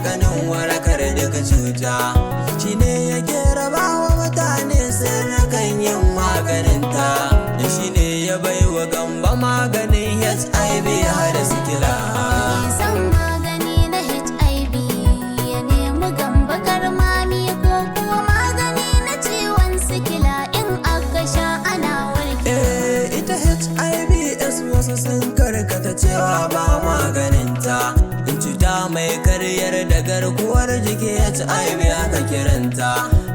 maganin warakar duka cuta, shine yake rabawa mutane sirrikan yin maganinta, da shine ya baiwa Gamba maganin HIV har da sikila. San magani na HIV ya nemi Gamba karmami ko kuma magani na ciwon sikila in aka sha ana warke. Ita HIV/AIDS wasu sun karkata cewa ba maganinta, in cuta mai karyar da garkuwar jiki HIV aka kiranta.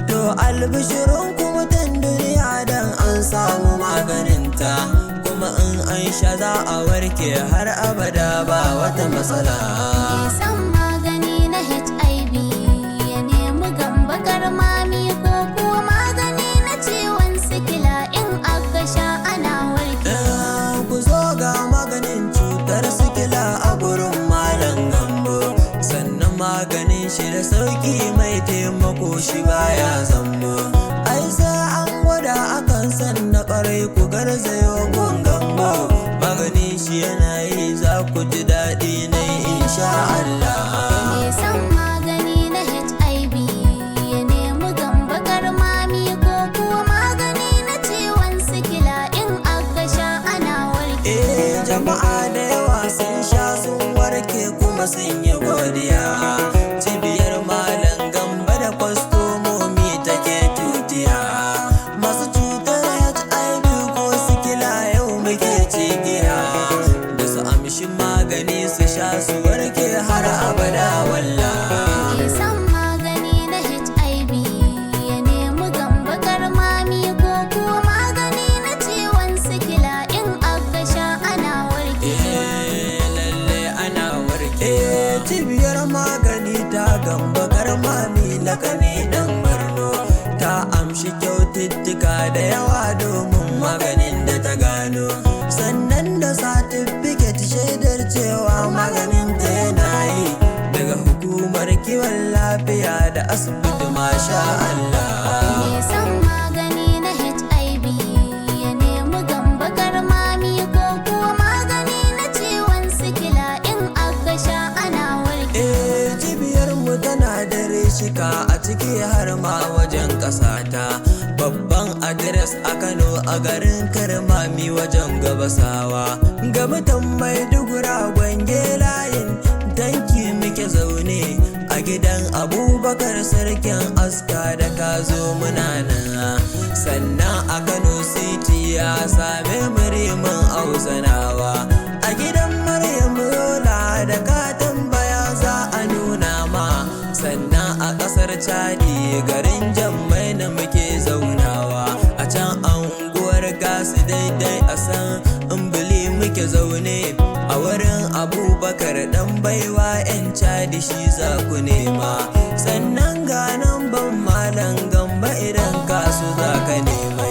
To albishirin kuma tan duniya dan an samu maganinta, kuma in an sha za a warke har abada ba wata matsala. San magani na HIV ya nemi Gamba karmami ko kuma magani na ciwon sikila in aka sha ana warke. Ku zo ga maganin cutar sikila a gurin Malam Gambo, sannan maganin shi da sauki mai taimako shi baya zambo. Ai sai an gwada akan san na ƙwarai ku garzayo gun Gambo, maganin shi yana yi za ku ji daɗi na insha Allah. San magani na HIV ya nemi Gamba karmami ko kuma magani na ciwon sikila in aka sha ana warke. Jama'a da yawa sun sha sun warke kuma sun yi godiya. Cibiyar Malam Gamba da kwastomomi take tutiya. Masu cutar HIV ko sikila yau muke cikiya, da su amshi magani su sha su warke har abada wallahi. San magani na HIV ya nemi Gamba karmami ko kuma magani na ciwon sikila in aka sha ana warke. Lalle ana warke. Cibiyar magani ta Gamba karmami lakani dan Borno, ta amshi kyaututtuka da yawa domin maganin da ta gano, sannan da satifiket shaidar cewa maganin ta yana yi daga hukumar kiwon lafiya da asibiti masha Allah. San magani na HIV ya nemi Gamba karmami ko kuma magani na ciwon sikila in aka sha ana warke. Cibiyar mu tana da reshika a ciki har ma wajen ƙasata. Babban adres a Kano a garin Karmami wajen Gabasawa. Ga mutan Maiduguri Gwange layin tanki muke zaune a gidan Abubakar sarkin aska da ka zo muna nan. Sannan a Kano City ya same mu Rimin Hausanawa, a gidan Maryam Yola da ka tambaya za a nuna ma. Sannan a ƙasar Chadi garin Jammai na muke zaunawa, a can a unguwar Gasu daidai a san Umbuli muke zaune, a wurin Abubakar dan baiwa 'yan Chadi shi za ku nema. Sannan ga nan ban Malam Gamba idan kasu za ka nema.